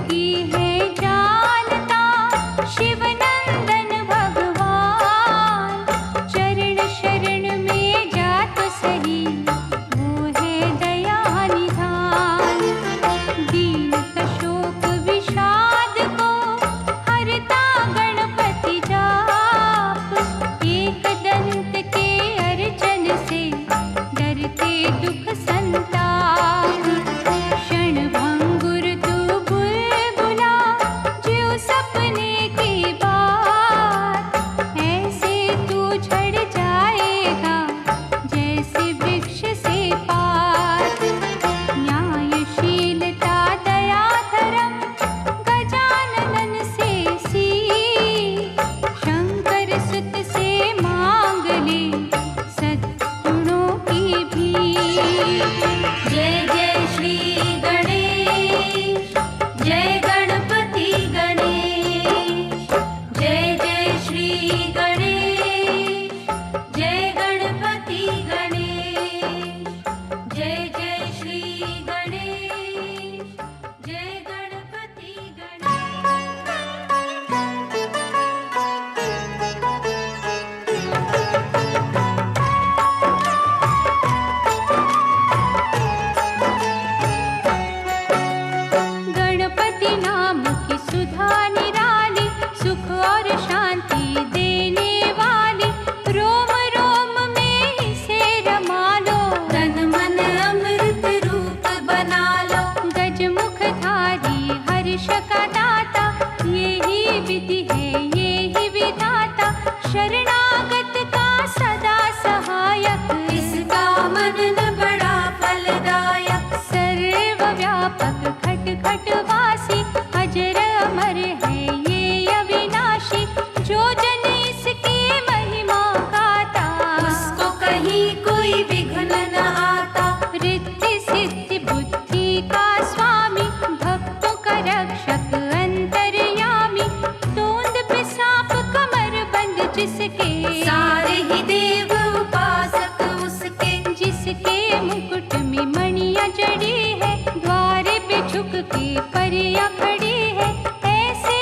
की है जानता शिवनंदन भगवान। चरण शरण में जात सही वो है दया निधान। दीन शोक विषाद को हरता गणपति जाप। एक दंत के अर्चन से डरते दुख संताप। क्षण भंगुर तू बुलबुला ज्यों सपने की बात। ऐसे तू झड़ जाएगा जैसे वृक्ष से पात। न्यायशीलता दया धर्म गजानन से सीख। शंकर सुत से मांग ले सद्गुणों की भीख। जय जय श्री गणेश, जय गणपति गणेश। जय जय श्री गणेश, जय गणपति गणेश। जय जय श्री गणेश, जय गणपति गणपति नाम की सुधा निराली। सुख और शांति देने वाली। रोम रोम में इसे रमा लो। तन मन अमृत रूप बना लो। गजमुख धारी हर्ष का दाता। यही विधि है यही विधाता। शरणागत का सदा सहायक। इसका मनन बड़ा फलदायक। सर्वव्यापक खट खट वासी। अजर अमर है ये अविनाशी। जो जन इसकी महिमा गाता उसको कहीं कोई विघ्न न आता। रिद्धि सिद्धि बुद्धि का स्वामी। भक्तों का रक्षक अंतर्यामी। तोंद पे सांप कमर बंद जिसके। सारे ही देव उपासक उसके। जिसके मुकुट में मणियां जड़ी है। द्वारे पे झुक के परियां खड़ी है। ऐसे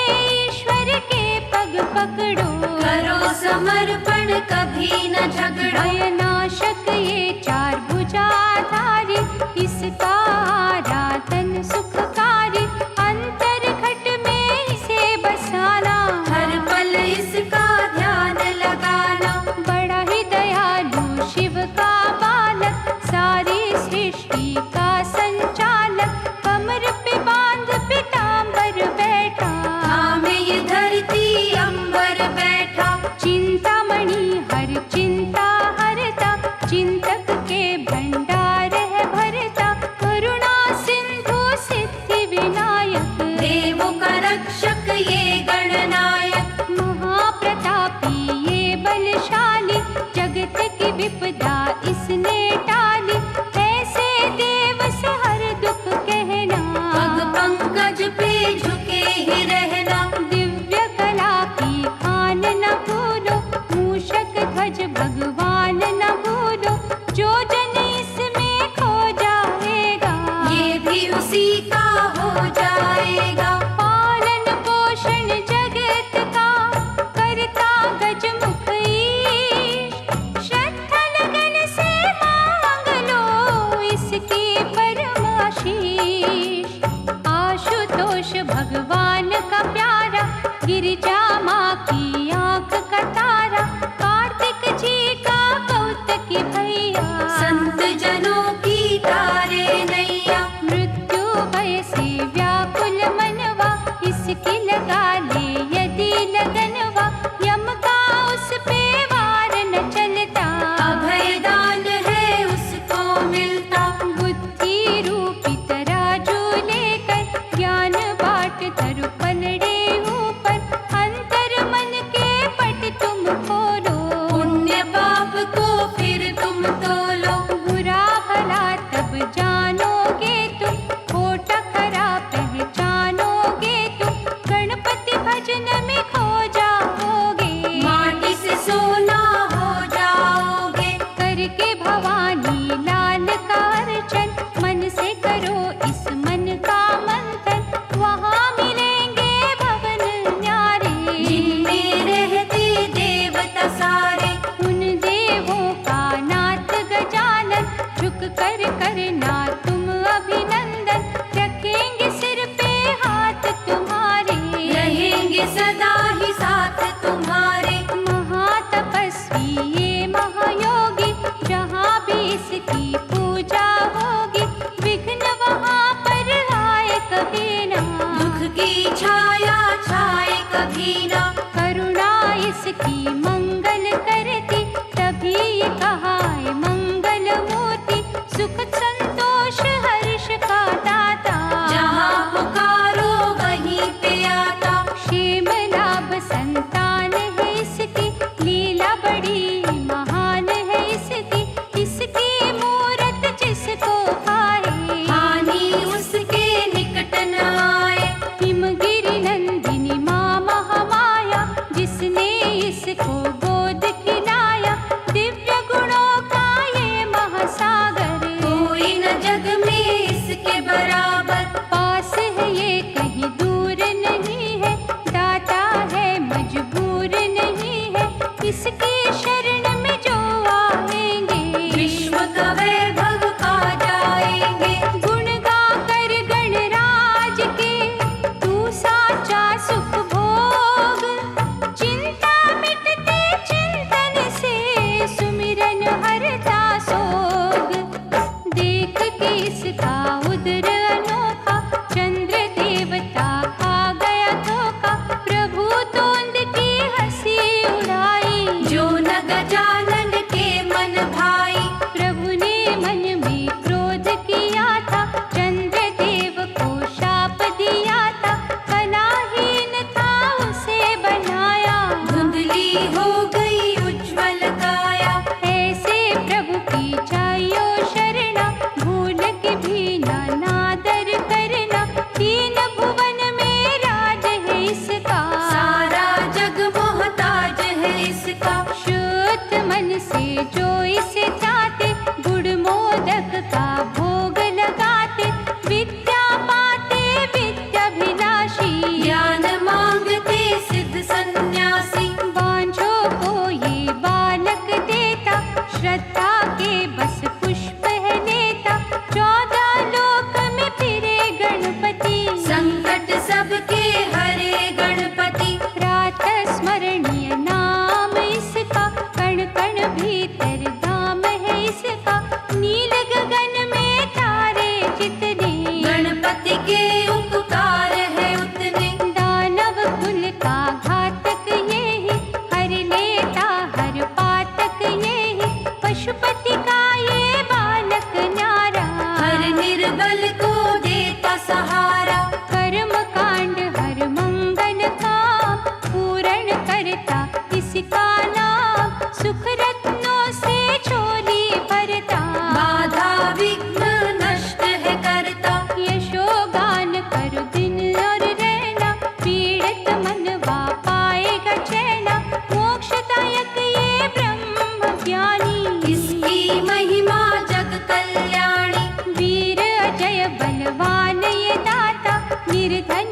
ईश्वर के पग पकड़ो। करो समर्पण कभी न झगड़ो। भयनाशक ये चार भुजाधारी। इसका आराधन सुखकारी। अंतर घट में इसे बसाना। हर पल इसका ध्यान लगाना। बड़ा ही दयालु शिव का बालक। सारी सृष्टि का संचालक। कमर पे बांध पीतांबर बैठा। थामे ये धरती अंबर बैठा। चिंतामणि हर चिंता हरता। चिंतक के भंडार है भरता। करुणा सिंधु सिद्धि विनायक। देवों का रक्षक ये गणनायक। महाप्रतापी ये बलशाली। जगत की विपदा इसने टाली। ऐसे देव से हर दुख कहना। पग पंकज पे झुके ही रहना। दिव्य कला की खान न भूलो। मूषक ध्वज भगवान न भूलो। जो जन इसमें खो जाएगा ये भी उसी का हो जाएगा। पालन पोषण जगत का करता गजमुख ईश। श्रद्धा लगन से मांग लो इसकी परम आशीष। आशुतोष भगवान का प्यारा। गिरिजा माँ की आंख का तारा। कार्तिक जी का कौतकी भैया। संत जनों की तारे नैया। मृत्यु भय से व्याकुल मनवा। इसकी लगा ले यदि लगनवा। यम का उस पे वार न चलता। अभय दान है उसको मिलता। बुद्धि रूपी तराजू लेकर। ज्ञान बाट धरु पलड़े ऊपर। अंतर मन के पट तुम खोलो। पुण्य पाप को फिर तुम तोलो। बुरा भला तब जानोगे तुम। खोटा खरा पहचानोगे तुम। गणपति भजन में खो जाओगे। माटी से सोना हो जाओगे। करके भवानी लाल का अर्चन। मन से करो इस मन का मंथन। वहाँ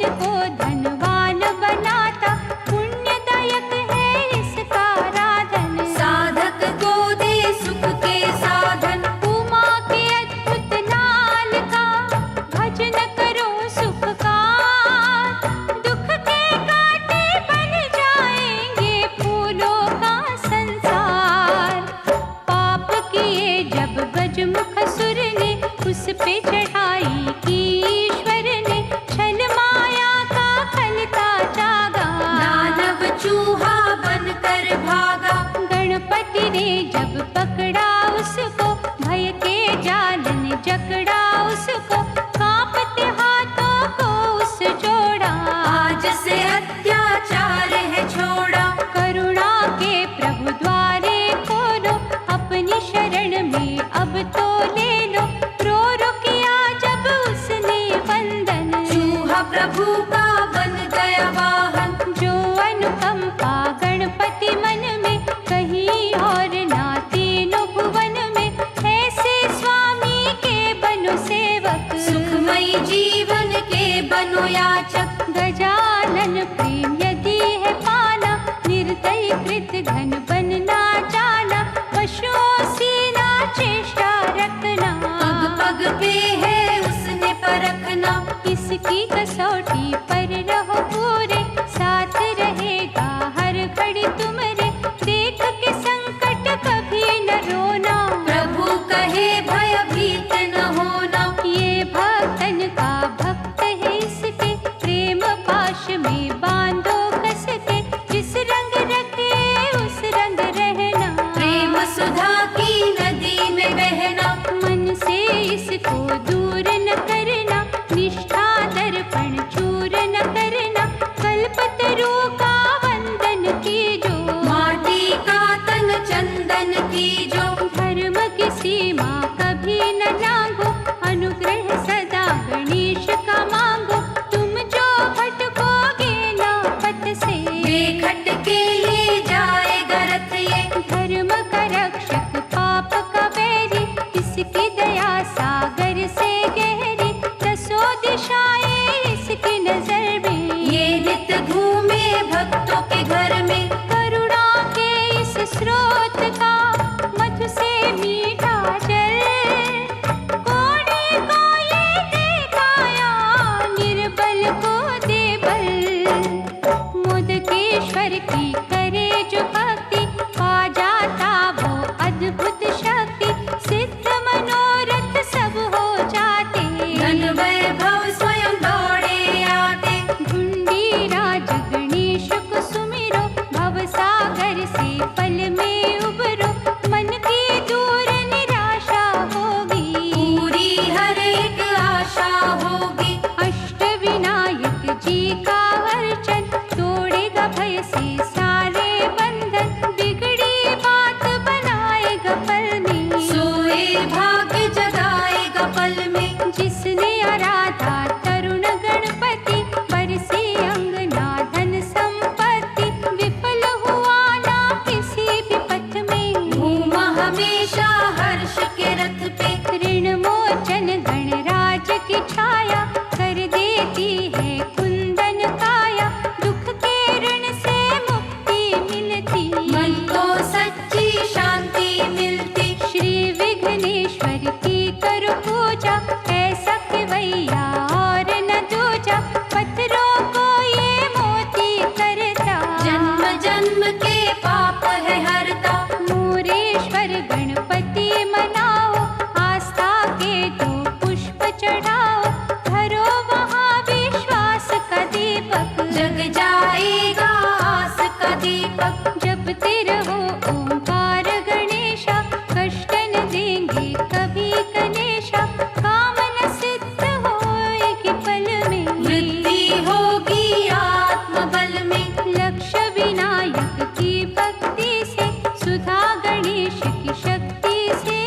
मन को धनवान बनाता, पुण्यदायक है इसका राधन। साधक को दे सुख के साधन, उमा के अद्भुत नाल का भजन करो सुख का। दुख के कांटे बन जाएंगे फूलों का संसार। पाप किए जब गजमुख सुर ने, उस पे चढ़ाई की ईश्वर ने। छल माया का खलता जागा, दानव चूहा बनकर भागा। गणपति ने जब पकड़ा उसको, भय के जाल ने जकड़ा उसको। कांपते हाथों को उस जोड़ा, आज से अत्याचार है छोड़ा। करुणा के प्रभु द्वारे खोलो, अपनी शरण में अब तो ले लो। रो रो किया जब उसने वंदन, चूहा प्रभु का बन गया वाहन। जो अनुकंपा गणपति मन में, कहीं और ना तीनों भुवन में। ऐसे स्वामी के बनो सेवक, सुखमयी जीवन के बनो याचक। गजानन प्रेम यदि है पाना, निर्दयी कृत घन बनना जाना। पशुओं सी ना चेष्टा रखना, पग पग पे है उसने परखना। इसकी कसौटी पर रहो पूरे, साथ रहेगा हर घड़ी तुम्हारे। देख के संकट कभी न रोना, प्रभु कहे भयभीत न होना। ये भक्तन का भक्त है इसके, प्रेम पाश में बांधो कस के। जिस रंग रखे उस रंग रहना, प्रेम सुधा की नदी में बहना। मन से इसको दूर न करना, निष्ठा दर्पण चूर न करना। कल्पतरू का वंदन कीजो, माटी का तन चंदन की जो। धर्म की सीमा कभी न लांघो, अनुग्रह सदा गणेश का मांगो। तुम जो भटकोगे ना पथ से, बेखट के ले जाएगा रथ ये। धर्म का रक्षक पाप का बैरी, इसकी दया सागर से गहरी। दसों दिशाएं इसकी नजर में, ये नित घूमे भक्तों के घर में। करुणा के इस स्रोत का मधु से मीठा जल। कोने को ये देखाया, निर्बल को दे बल। मोदकेश्वर की करे जो भक्ति, पा जाता वो अद्भुत शक्ति। सिद्ध मनोरथ सब हो जाते, धन वैभव स्वयं दौड़े आते। ढूंढी राज गणेश को सुमिरो, भव सागर से पल में उबरो। मन की दूर निराशा होगी, पूरी हर एक आशा होगी। अष्ट विनायक जी का अर्चन, तोड़ेगा भय से सारे बंधन। बिगड़ी बात बनाएगा पल में, सोए भाग्य जगाएगा पल में। जिसने आराधा तरुण गणपति, बरसी अंगना धन संपत्ति। विफल हुआ ना किसी भी पथ में, घूमा हमेशा हर्ष के रथ पे। ऋण मोचन गणराज की छाया, कर देती है कुंदन काया। दुख के ऋण से मुक्ति मिलती, मन को सच्ची शांति मिलती। श्री विघ्नेश्वर की करो पूजा, ऐसा खिवैया और न दूजा। पत्थरों को ये मोती करता, जन्म जन्म के पाप है हरता। मोरेश्वर गणपति मनाओ, आस्था के दो पुष्प चढ़ाओ। धरो वहाँ विश्वास का दीपक, जग जाएगा आस का दीपक। जपते रहो ओंकार गणेशा, कष्ट न देंगे कभी गणेशा। कामना सिद्ध होएगी पल में, वृद्धि होगी आत्मबल में। लक्ष्य विनायक की भक्ति से, सुधा गणेश की शक्ति से।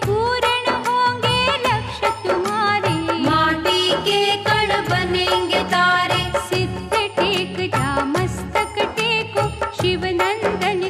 पूर्ण होंगे लक्ष्य तुम्हारे, माटी के कण बनेंगे तारे। सिद्ध टेक जा मस्तक टेको, शिव नंदन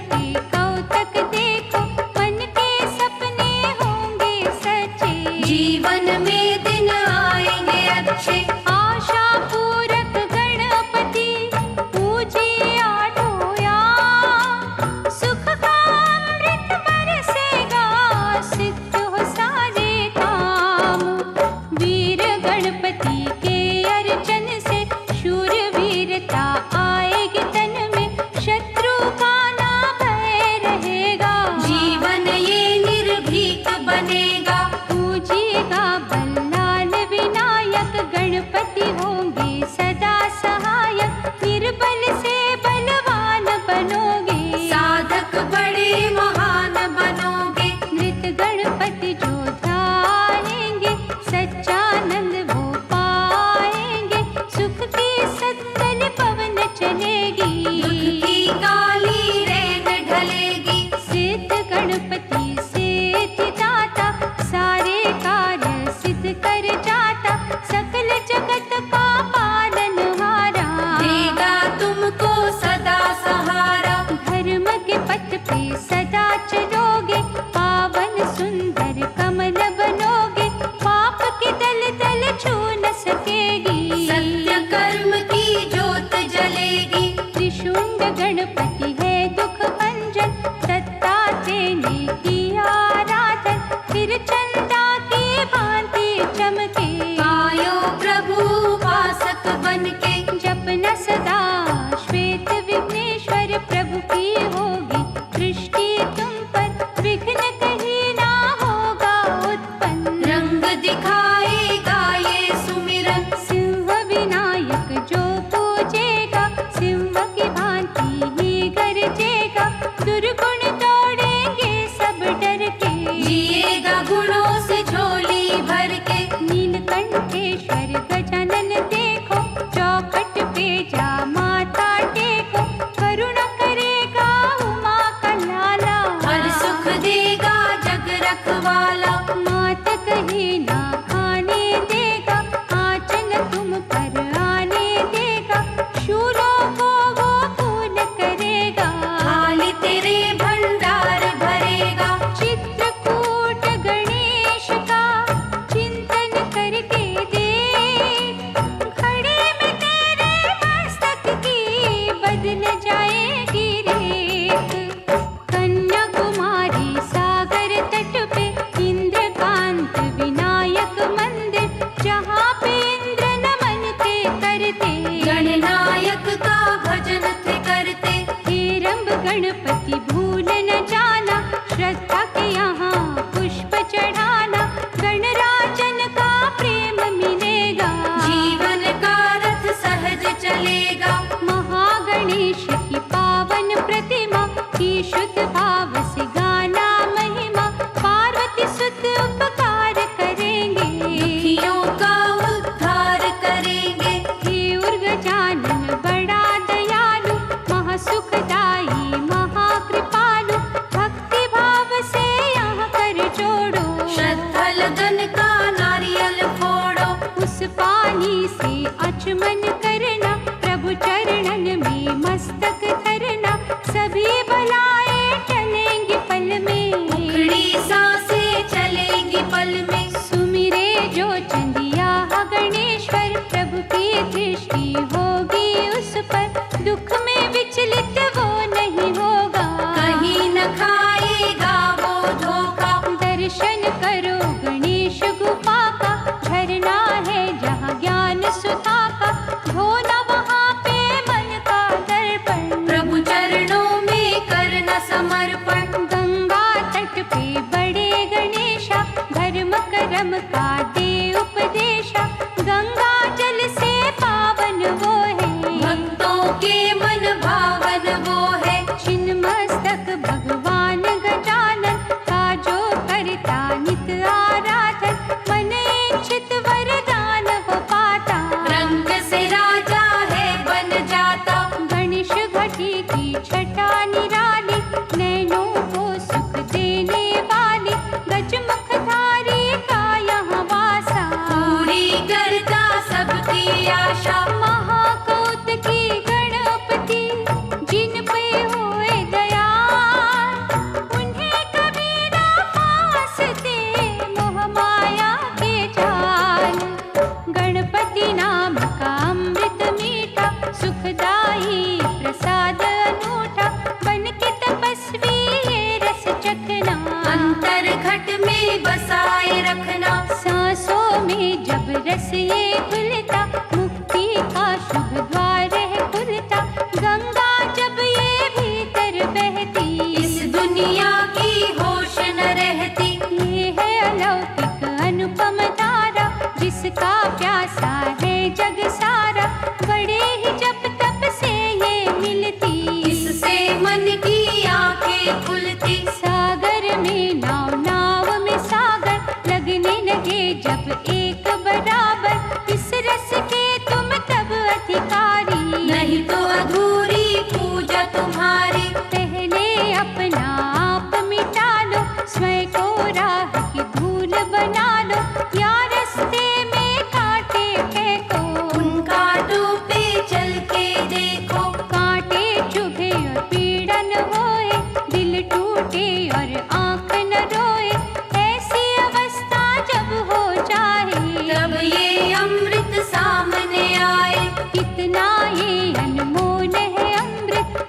गणपति है दुख भंजन, दत्तात्रेय ने किया आराधन, फिर चंदा की भांति चमके। आयो प्रभु उपासक बनके, जपना सदा श्वेत विघ्नेश्वर, प्रभु की होगी दृष्टि तुम पर, विघ्न कहीं ना होगा उत्पन्न। रंग दिखाएगा ये सुमिरन, सिंह विनायक जो पूजेगा, सिंह की भांति ही गरजेगा, दुर्गुण दौड़ेंगे सब डर के। जिएगा गुणों से झोली भर के, नीलकंठेश्वर गजानन देखो, चौखट पे जा माथा टेको, करुणा करेगा उमा का लाला। हर सुख देगा जग रखवाला, मात कहीं ना खाने देगा, आंचल तुम पर आने देगा, शूलों को वो फूल करेगा। थाली तेरे भंडार भरेगा, चित्रकूट गणेश का चिंतन करके देख, घड़े में तेरे मस्तक की बदल जाएगी रेख। कन्याकुमारी सागर तट पे इंद्रकांत विनायक मंदिर, जहाँ पे इंद्र नमन थे करते, गणनायक का भजन थे करते। हेरंब गणपति भूल न जाना, श्रद्धा के यहाँ पुष्प चढ़ाना, गणराजन का प्रेम मिलेगा, जीवन का रथ सहज चलेगा। महागणेश की पावन प्रतिमा की शुद्ध भाव से गाना महिमा, पार्वती सुत उपकार करेंगे, दुखियों का उद्धार करेंगे। हे उर्गजानन बड़ा दयालु, महासुखदाई महाकृपालु, भक्ति भाव से यहाँ कर जोड़ो, श्रद्धा लगन का नारियल फोड़ो। उस पानी से आचमन करना, प्रभु चरणन में मस्तक धरना, सभी बलाएं टलेंगी पल में, उखड़ी सांसें चलेंगी पल में। सुमिरे जो चंदिया गणेश्वर, प्रभु की दृष्टि होगी उस पर, दुख में विचलित वो नहीं होगा, कहीं न खाएगा वो धोखा। दर्शन करो गणेश गुफा का, झरना है जहाँ ज्ञान सुधा का, धोना वहाँ पे मन का दर्पण, प्रभु चरणों में करना समर्पण। गंगा तट पे बड़े गणेशा, धर्म कर्म का दे उपदेशा, गंगा जल से पावन वो है, भक्तों के मन भावन वो है। छिन्न मस्तक भगवान गजानन का जो करता नित आराधन, मन इच्छित वरदान वो पाता, रंग से राजा है बन जाता। गणेश घटी की छटा निराली, नैनों को सुख देने वाली, गजमुखधारी का यहाँ वासा, पूरी करता सबकी आशा। महाकौतुकी गणपति जिन पे होए दयाल, उन्हें कभी ना फांसते मोह माया के जाल। गणपति नाम का अमृत मीठा, सुखदाई प्रसाद अनूठा, बन के तपस्वी ये रस चखना, अंतर घट में बसाए रखना। सांसों में जब रस ये घुलता, मुक्ति का शुभ द्वार है खुलता, गंगा जब ये भीतर बहती, इस दुनिया की होश न रहती। ये है अलौकिक अनुपम धारा, जिसका प्यासा है जग सारा, बड़े ही जप तप से ये मिलती, इससे मन की आंखें खुलती। सागर में नाव नाव में सागर, लगने लगे जब एक बराबर, इस रस के तुम तब अधिकारी, नहीं तो अधूरी पूजा तुम्हारी। पहले अपना आप मिटा लो, स्वयं को राह की धूल बना लो, या रास्ते में कांटे फेंको, उन कांटों पे चल के देखो। कांटे चुभे और पीड़ा न होए, दिल टूटे और आंख न रोए, ऐसी अवस्था जब हो जाए, तब ये अमृत सामने आए। कितना ये अनमोल है अमृत,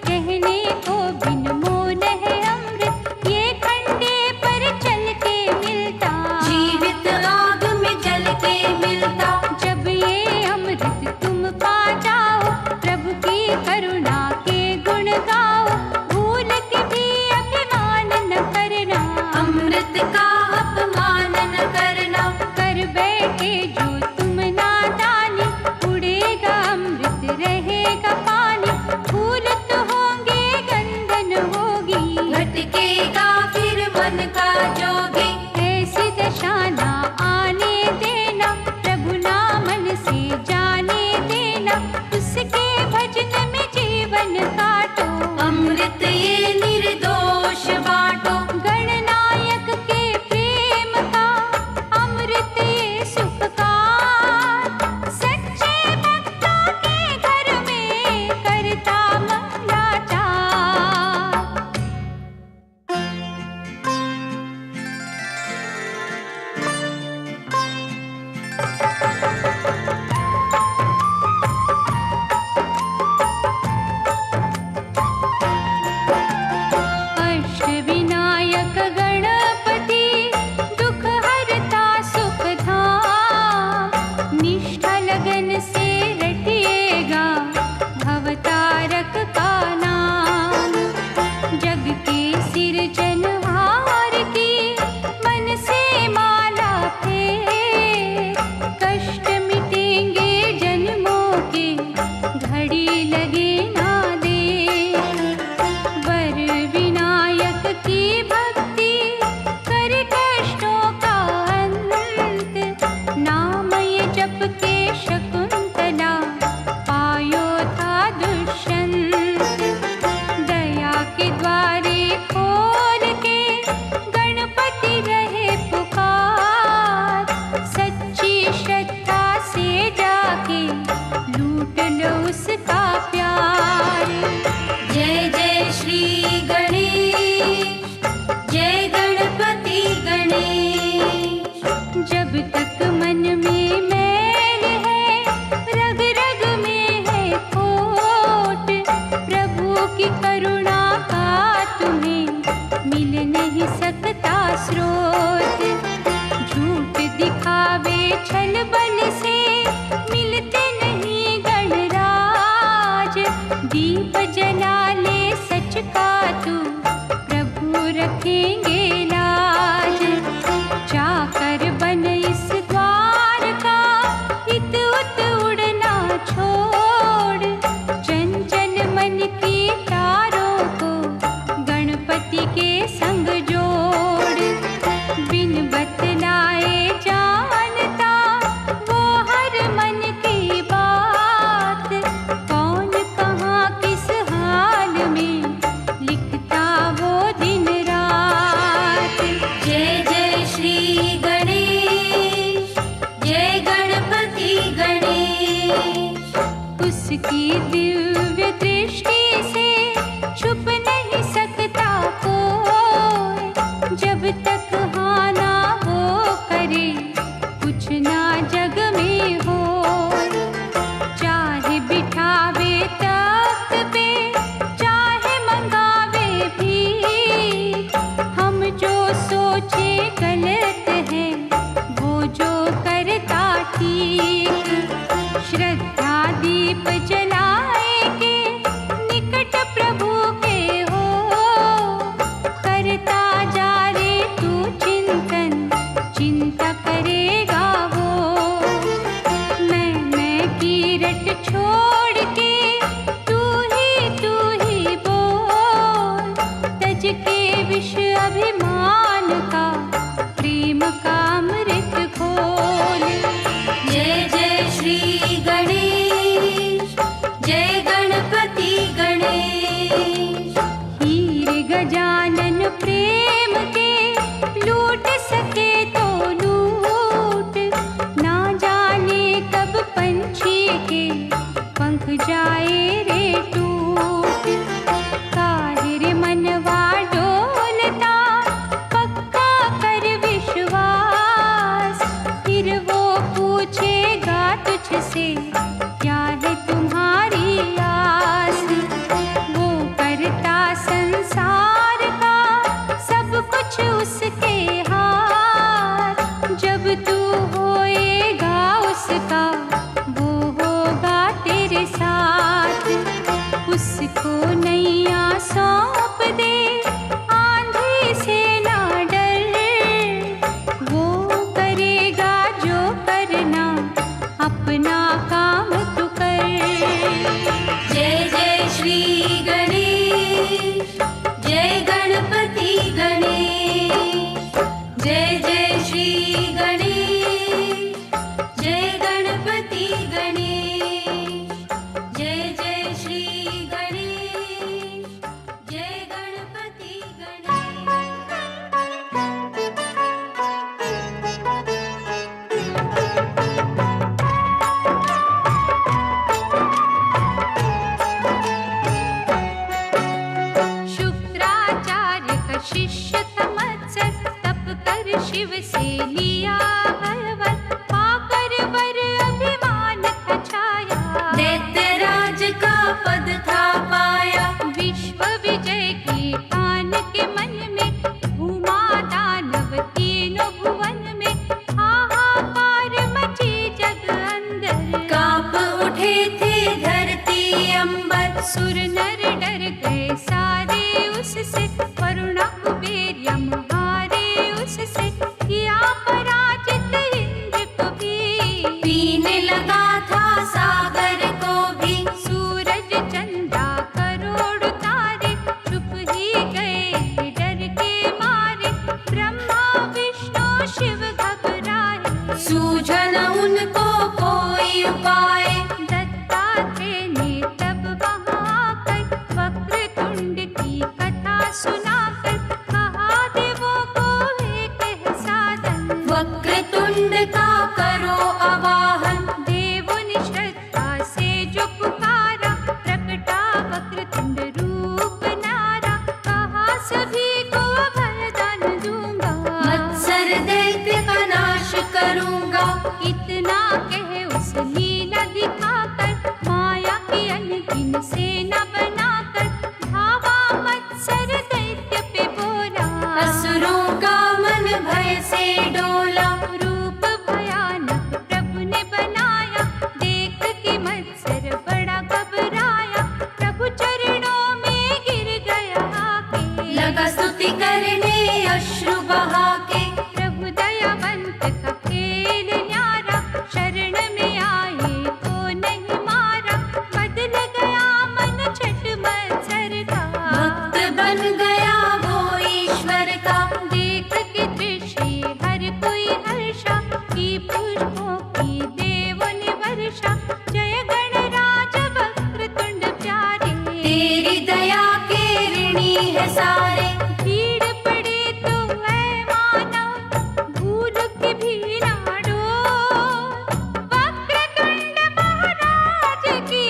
दीप जला ले सच का तू, प्रभु रखेंगे लाज। जाकर बन इस द्वार का, इत उत उड़ना छोड़। चंचल मन की तारों को गणपति के संग जोड़। बिन बतलाए जानता वो हर मन की बात। कौन कहाँ किस हाल में लिखता वो दिन रात। जय जय श्री गणेश, जय गणपति गणेश। उसकी दिव्य दृष्टि से छुप नहीं सकता कोई। जब तक हाँ ना वो करे, कुछ ना जग में हो। चाहे बिठावे तख्त पे, चाहे मंगावे भी। हम जो सोचे गलत है, वो जो करता ठीक। श्रद्धा दीप जलाए के निकट प्रभु के हो। करता जा रे तू चिंतन, चिंता करेगा वो। मैं की रट छोड़ के तू ही बोल। तज के विष अभिमान का, प्रेम का अमृत खोल। जय जय श्री गणेश, जय गणपति गणेश। हीर गजानन प्रेम के लूट सके तो लूट। ना जाने कब पंछी के पंख जाए रे टूट। काहिर मनवा डोलता, पक्का कर विश्वास। फिर वो पूछेगा तुझसे, क्या है तुम्हारी आस। वो करता संसार का सब कुछ उसके हाथ। जब तू होएगा उसका, वो होगा तेरे साथ। उसको नैया सौंप दे, आंधी से ना डर। वो करेगा जो करना, अपना काम तू कर। जय जय श्री गणेश, जय गणपति गणेश। जय जय श्री गणेश, जय गणपति गणेश। जय जय श्री गणेश, जय गणपति शुक्राचार्य का शिष्य था मत्स्य, तप कर शिव से लिया हलवर। पाकर वर अभिमान था छाया, दैत्यराज का पद था पाया। विश्व विजय की ठान के मन में, घूमा दानव तीनों भुवन में। हाहाकार मची जग अंदर, कांप उठे थे धरती अंबर। सुर नर डर गए सारे उससे, वरुण कुबेर यम हारे उससे। किया पराजित इंद्र को भी, पीने लगा था सागर को भी। सूरज चंदा करोड़ तारे, चुप ही गए डर के मारे। ब्रह्मा विष्णु शिव घबराए, सूझा न उनको कोई उपाय। दत्तात्रेय ने तब वहाँ आकर वक्रतुंड की कथा सुनाकर कहा, देवों तेरी दया के ऋणी है सारे। भीड़ पड़े तो ऐ मानव भूल के भी ना डोल। वक्रतुंड महाराज की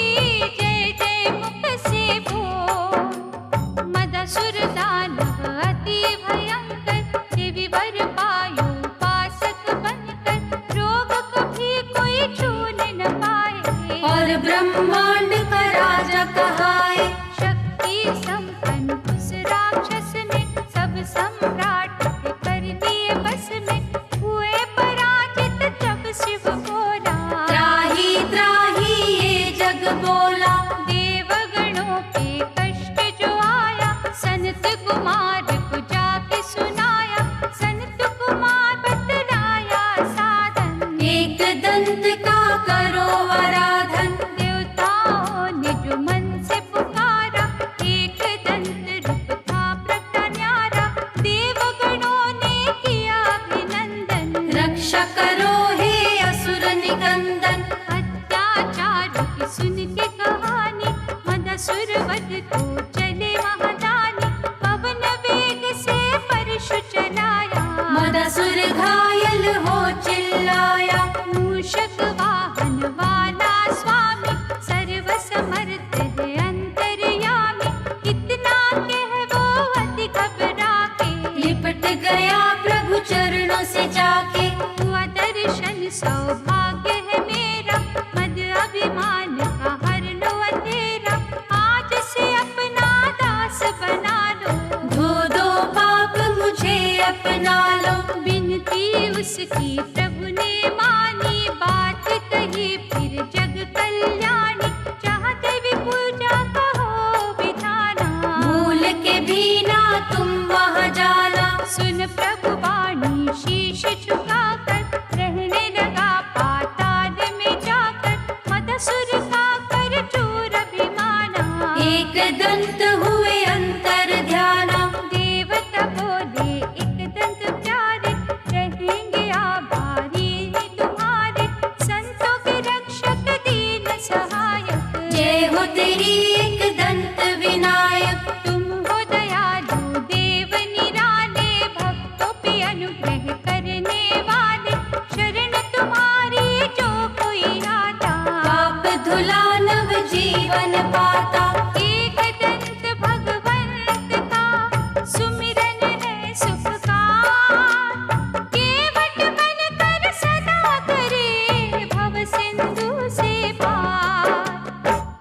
जय जय मुख से बोल। मदासुर दानव अति भयंकर देवी वर पायो उपासक बनकर। रोग कभी कोई छूने न पाए और ब्रह्मांड का राजा कहाए। शक्ति संपन्न उस राक्षस ने सब सम्राट के कर दिए बस में। हुए पराजित जब शिव बोला त्राही त्राही ये जग बोला। देवगणों पे कष्ट जो आया संत कुमार को जाके सुनाया। संत कुमार बतलाया साधन एक दंत का करो आराधन। देवताओं ने जो मन से पुकारा एक दंत रूप था प्रकटा न्यारा। देवगणों ने किया अभिनंदन रक्षा करो हे असुर निकंदन। अत्याचार की सुन के कहानी मदासुर वध को चले महादानी। पवन वेग से परशु चलाया मदासुर घायल हो चिल्लाया। मूषक वाहन वाला स्वामी सर्व समर्थ है अंतर्यामी। इतना कह वो अति घबरा के लिपट गया प्रभु चरणों से जाके। हुआ दर्शन सौभाग्य है मेरा मद अभिमान का हर लो अंधेरा। आज से अपना दास बना लो धो दो पाप मुझे अपना लो। बिनती उसकी प्रभु ने मानी बात कही फिर जग कल्याणी। चाहते भी पूजा का हो विधाना भूल के भी ना तुम वहाँ जाना। सुन प्रभु वाणी शीश झुकाकर रहने लगा पाताल में जाकर। मदासुर का कर चूर अभिमाना एक दंत हुए अंतर ध्याना। देवता बोले एक दंत प्यारे रहेंगे आभारी तुम्हारे। संतों के रक्षक दीन सहायक जय हो तेरी एक दंत विनायक। तुम हो दयालु देव निराले भक्तों पे अनुग्रह करने वाले। शरण तुम्हारी जो कोई आता पाप धुला नव जीवन पाता। एक दंत भगवंत का सुमिरन है सुख का। केवट बन कर सदा करे भव सिंधु से पार।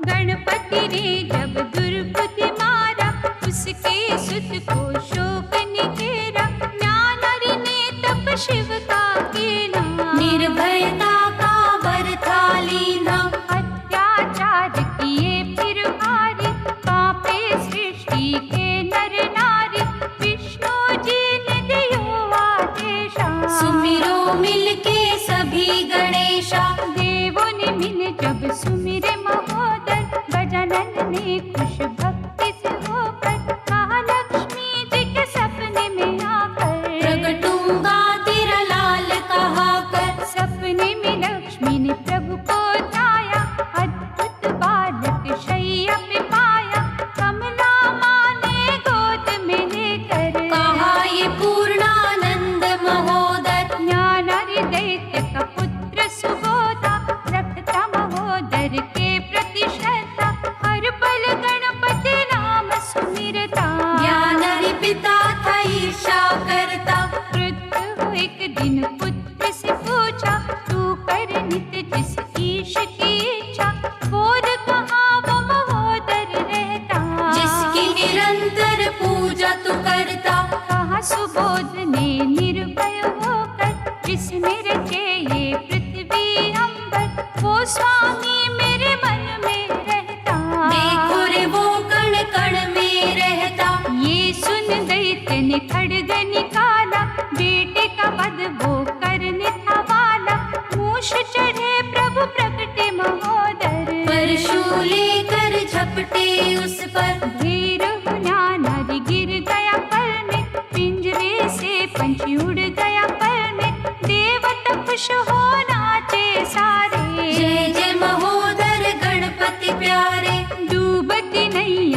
गणपति ने जब दुर्बुद्धि मारा उसके सुत को शोक निकेरा। ज्ञानरि ने तप शिव का कीना निर्भयता का वर था लीना। अत्याचार किए फिर भारी कांपे सृष्टि के नर नारी। विष्णु जी ने दियो आदेशा सुमिरो मिलके सभी गणेशा। देवों ने मिल जब सुमिरे महोदय। गजानन ने खुश भक्ति से होकर कहा लक्ष्मी जी के सपने में आकर। प्रगटूंगा तेरा लाल कहा कर। सपने में लक्ष्मी ने प्रभु को ध्याया। अद्भुत बालक शैया पे पाया। कमला माँ ने गोद में लेकर कहा ये पूर्णानंद महोदय। ज्ञानारि दैत्य का पुत्र सुबोधा। रखता महोदर के प्रति श्रद्धा। हर पल गणपति नाम सुमिरता। ज्ञानरि पिता था ईर्षा करता। क्रुद्ध हो एक दिन पुत्र से पूछा तू कर नित जिस ईश की इच्छा। बोल कहाँ वो महोदर रहता जिसकी निरंतर पूजा तू करता। कहा सुबोध ने निर्भय होकर जिसने रचे ये पृथ्वी अंबर। वो स्वामी मेरे मन में रहता। देखो रे वो कण कण में रहता। ये सुन दैत्य ने खड्ग निकाला। बेटे का वध वो करने था वाला। मूष चढ़े प्रभु प्रगटे महोदर। परशु लेकर झपटे उस पर। ढेर ज्ञानरि गिर गया पर में। पिंजरे से पंछी उड़ गया पर में। देवता खुश हो नाचे सारे। जय जय महोदर गणपति प्यारे। डूबती नैया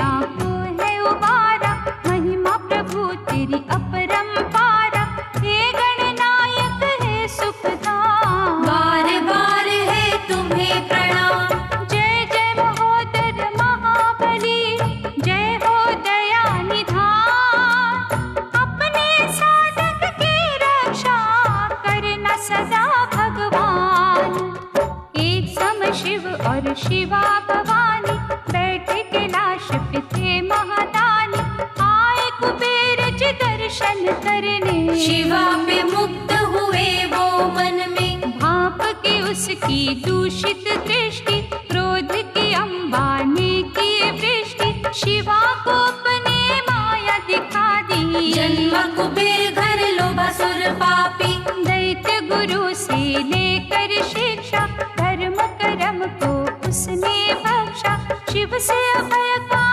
शिवा पे मुक्त हुए वो मन में, भाप के उसकी दूषित दृष्टि, क्रोध की अम्बा ने की वृष्टि, शिवा को अपने माया दिखा दी। जन्मा कुबेर घर लोभासुर पापी, दैत्य गुरु से लेकर शिक्षा, धर्म कर्म को उसने बख्शा, शिव से अभय का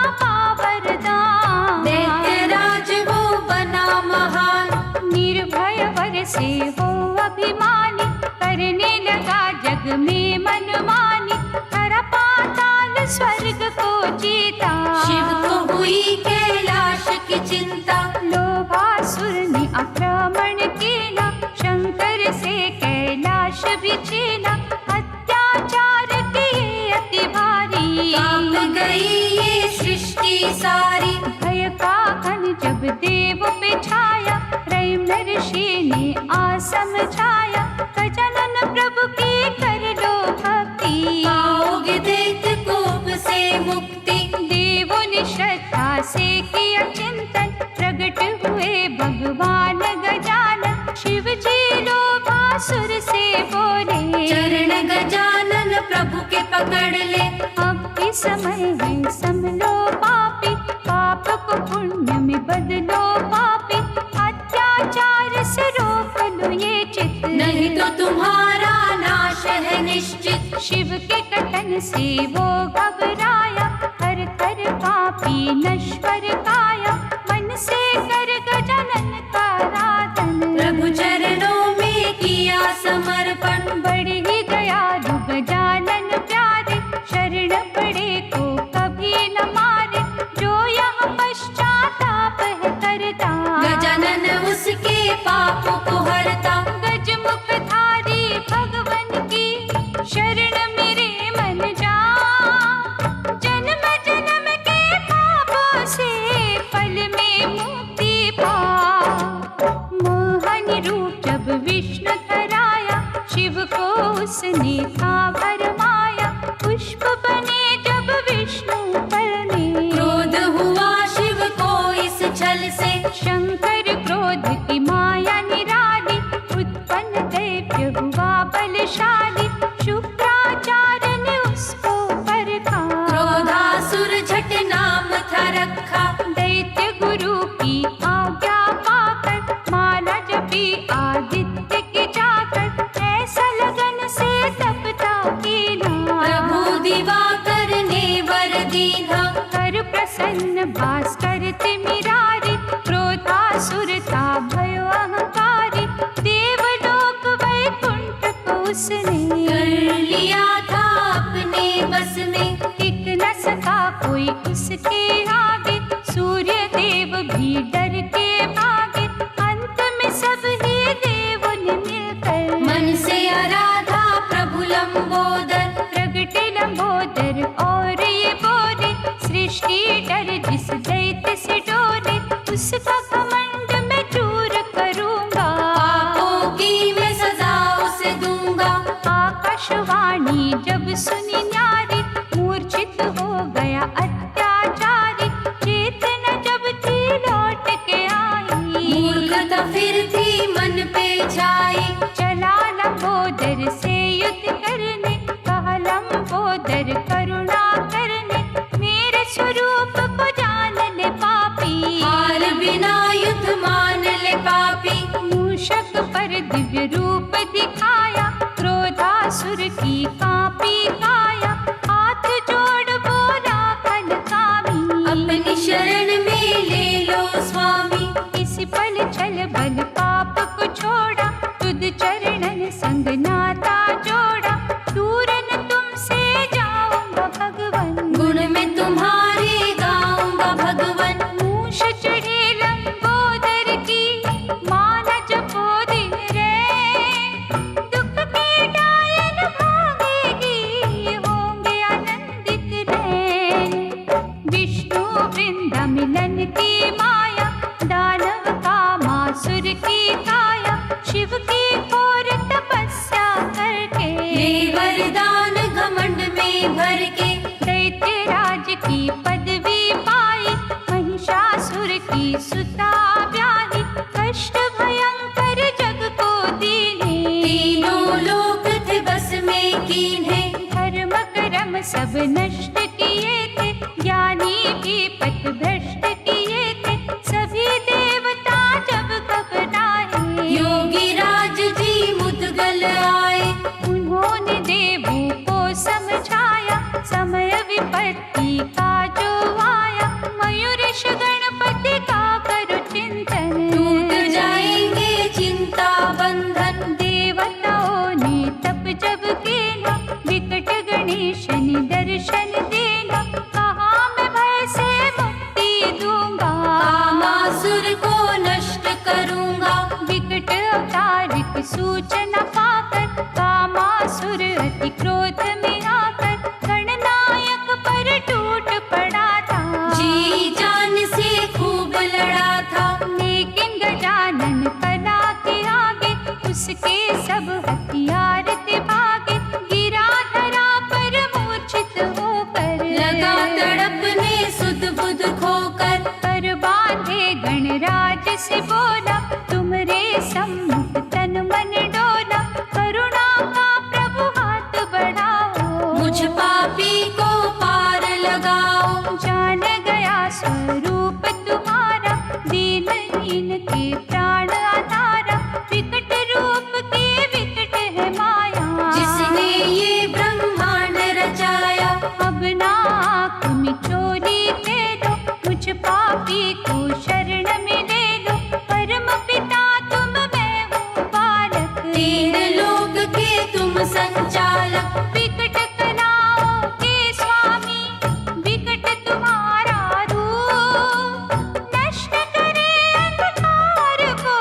वरदान। दैत्य राज वो बना महान, निर्भय वर से वो अभिमानी, करने लगा जग में मनमानी, हरा पाताल स्वर्ग को जीता। शिव को हुई कैलाश की चिंता, लोभासुर ने आक्रमण किया, शंकर से कैलाश भी छीना, अत्याचार किए अति भारी। कांप गई ये सृष्टि सारी, भय का घन जब देव पे छाया, रैम ऋषि ने समझाया, गजानन प्रभु की कर लो भक्ति, पाओगे दैत्य कोप से मुक्ति। देवों ने श्रद्धा से किया चिंतन, प्रकट हुए भगवान गजानन, शिव जी लोभासुर से बोले, चरण गजानन प्रभु के पकड़ ले। अब भी समय है संभलो पापी, पाप को पुण्य में बदलो पापी, अत्याचार से रोक लो ये चित, नहीं तो तुम्हारा नाश है निश्चित। शिव के कथन से वो घबराया, कर कर कापी नश्वर काया, मन से कर गजानन का आराधन, प्रभु चरणों में किया समर्पण। बढ़ ही दयालु गजानन प्यारे, शरण पड़े को कभी न मारे, जो यहाँ पश्चाताप है करता, गजानन उसके पापों को हरता। गजमुखधारी भगवन की शरण मेरे मन जा, जन्म जन्म के पापों से फल में मुक्ति पा। मोहन रूप जब विष्णु धराया, शिव को उसने था भरमाया, पुष्प बने जब विष्णु पर में, क्रोध हुआ शिव को इस छल से, शंकर क्रोध की माया निराली, उत्पन्न दैत्य हुआ बलशाली, शुक्राचार्य ने उसको परखा, क्रोधासुर झट नाम था रखा। दैत्य गुरु की आज्ञा पाकर, माला जपी आदित्य के जाकर, ऐसा लगन से तपता कीना, प्रभु दिवाकर ने वर दीना। कर प्रसन्न भास्कर तिमिरारी, क्रोधासुर था भयो अहंकारी, देवलोक वैकुंठ को उसने कर लिया था अपने बस में, टिक न सका कोई उसके आगे, सूर्य देव भी डर के भागे, अंत में सब ही देवों ने मिलकर, मन से आराधा प्रभु लंबोदर। प्रगटे लंबोदर और ये बोले, सृष्टि डर जिस दैत्य से डोले, उसका घमंड मैं चूर करूंगा, पापों की मैं सजा उसे दूंगा। आकाशवाणी जब सुनी न्यारी, मूर्छित हो गया अत्याचारी, चेतना जब थी लौट के आई, मूर्खता फिर थी मन पे छाई। चला लंबोदर से युद्ध करने, कहा लंबोदर करुणा करने, मेरे स्वरूप को जान ले पापी, हार बिना युद्ध मान ले पापी। मूषक पर दिव्य रूप दिखाया, क्रोधासुर की कांपी काया, हाथ जोड़ बोला खलकामी, अपनी शरण में ले लो स्वामी। इसी पल छल बल पाप को छोड़ा, तुद चरणन संग नाता जोड़ा, दूर न तुमसे जाऊंगा भगवन, गुण में तुम्हारे गाऊंगा भगवन। मूष चढ़े लंबोदर की, माना जपो दिन रे, दुख के डायन भागेगी, होंगे आनंदित रे, विष्णु वृंदा मिलन की माया, दानव का मासुर की काया, शिव की घोर तपस्या करके, ले वरदान घमंड में भर के, दैत्य राज की पदवी पाई, महिषासुर की सुता ब्याही, कष्ट भयंकर ही पथ भ्रष्ट किए थे सभी देवता जब घबराए। योगी राज जी मुद्गल आए, उन्होंने देवों को समझाया समय विपत्ति का जो आया। मयूरेश गणपति का करो चिंतन, टूट जाएंगे चिंता बंधन। देवताओं ने तप जब किया विकट गणेश ने दर्शन देना। कहा मैं भय से मुक्ति दूंगा, कामासुर को नष्ट करूंगा। विकट अवतार की सूचना पाकर कामासुर अति क्रोध में आकर गणनायक पर टूट पड़ा था। जी जान से खूब लड़ा था, लेकिन गजानन कला के आगे उसके सब हथियार थे भागे। गिरा धरा पर मूर्छित होकर, लगा तड़पने सुध बुध खोकर। कर बांधे गणराज से बोला तुमरे सम्मुख तन मन डोला। करुणा का प्रभु हाथ बढ़ाओ, मुझ पापी को पार लगाओ। जान गया स्वरूप तुम्हारा दीनहीन के प्राण आधारा। विकट रूप की विकट है माया, जिसने ये ब्रह्मांड रचाया। अब ना आँख में चोरी दे दो, मुझ पापी को शरण में ले लो। परम पिता तुम मैं हूँ बालक, तीन लोक के तुम संचालक। विकट कलाओं के स्वामी विकट तुम्हारा रूप। नष्ट करे अंधकार को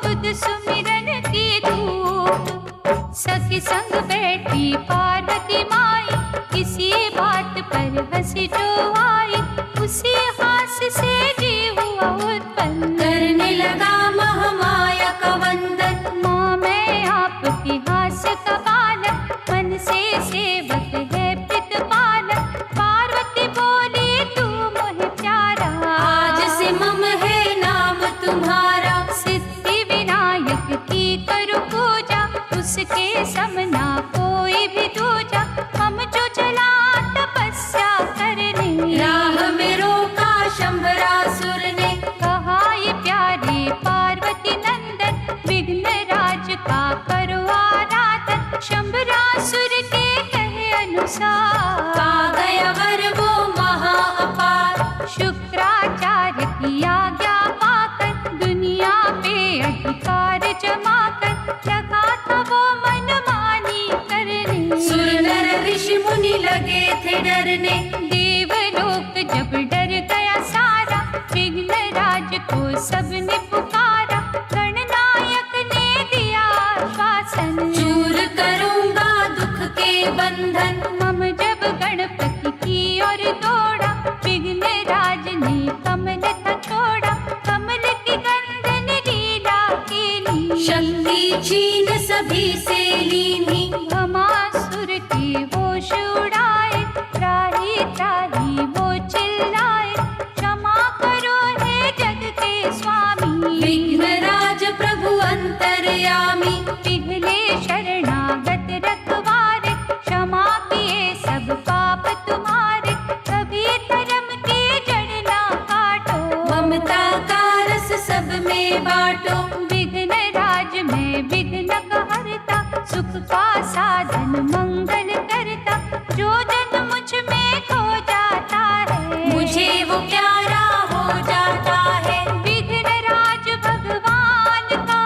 तुझ सुमिरन की धूप। सखी संग बैठी पार्वती माई किसी बात पर हंसी जो आई। उसी हास से जीव हुआ उत्पन्न, करने लगा महामाया का वंदन। माँ मैं आपके हास का बालक, मन से सेवक है प्रतिपालक। पार्वती बोली तू मोहे प्यारा, आज से मम है नाम तुम्हारा। सिद्धि विनायक की करो पूजा, उसके समना कोई भी दूजा। हम जो चला तपस्या करने, राह में रोका शंभरासुर ने। कहा ये प्यारे पार्वती नंदन विघ्न राज का करो आराधन। शंभरासुर के कहे अनुसार पा गया वर वो महा अपार। शुक्राचार्य की आज्ञा पाकर दुनिया पे अधिकार जमाकर लगा था वो मनमानी करने। सुर नर ऋषि मुनि लगे थे डरने। देवलोक जब डर गया सारा, विघ्न राज को सबने पुकारा। गणनायक ने दिया आश्वासन, चूर करूंगा दुख के बंधन। मम जब गणपति की ओर दौड़ा, विघ्न राज ने कमल था छोड़ा। कमल की गंधन लीला कीनी, शक्ति छीन सभी से लीनी। भमासुर के होश उड़ाए, त्राही त्राही वो चिल्लाए। क्षमा करो हे जग के स्वामी, विघ्नराज प्रभु अंतर्यामी। पिघले शरणागत रखवारे, क्षमा किए सब पाप तुम्हारे। कभी धर्म की जड़ ना काटो, ममता का रस सब में बांटो। विघ्न राज में विघ्न का हरता, सुख का साधन मंगल करता। जो जन मुझ में खो जाता है, मुझे वो प्यारा हो जाता है। विघ्न राज भगवान का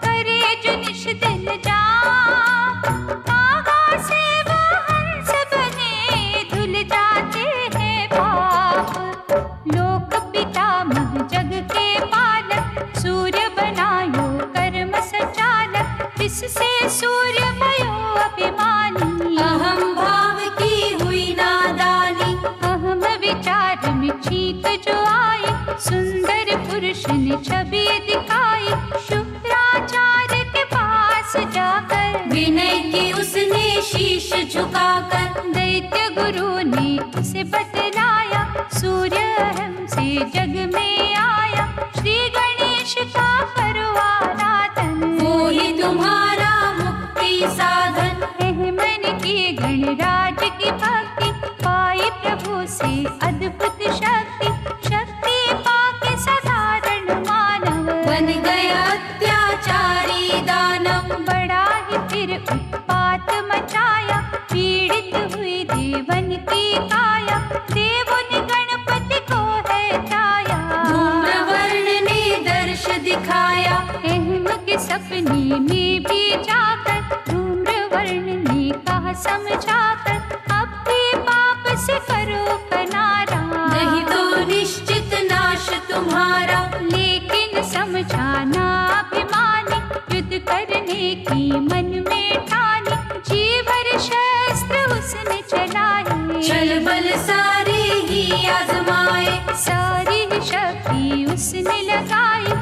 करे जो निश दिन जा। कागा से वो हंस बने धुल जाते हैं पाप। लोक पितामह जग के पालक, सूर्य बनायो कर्म सचालक। इससे सूर्य भयो अभिमानी, अहम भाव की हुई नादानी। अहम विचार में चीक जो आई, सुंदर पुरुष ने छवि दिखाई। शुक्राचार्य के पास जाकर विनय की उसने शीश झुकाकर। दैत्य गुरु ने उसे बतलाया, सूर्य अहम से जग में आया। श्री गणेश का करो आराधन, वो ही तुम्हारा मुक्ति साधन। मन की गणराज की भक्ति पाई प्रभु से अद्भुत शक्ति। काया, देवों ने गणपति को है ताया। धूम्रवर्ण ने दर्श दिखाया, अहम के सपने में भी जाकर धूम्रवर्ण ने कहा समझाकर, अब भी पाप से करो किनारा, नहीं तो निश्चित नाश तुम्हारा। लेकिन समझाना अभिमानी, युद्ध करने की मन में ठानी, जी भर शस्त्र उसने चलाए, छल बल सारे ही आजमाए, सारी शक्ति उसने लगाई,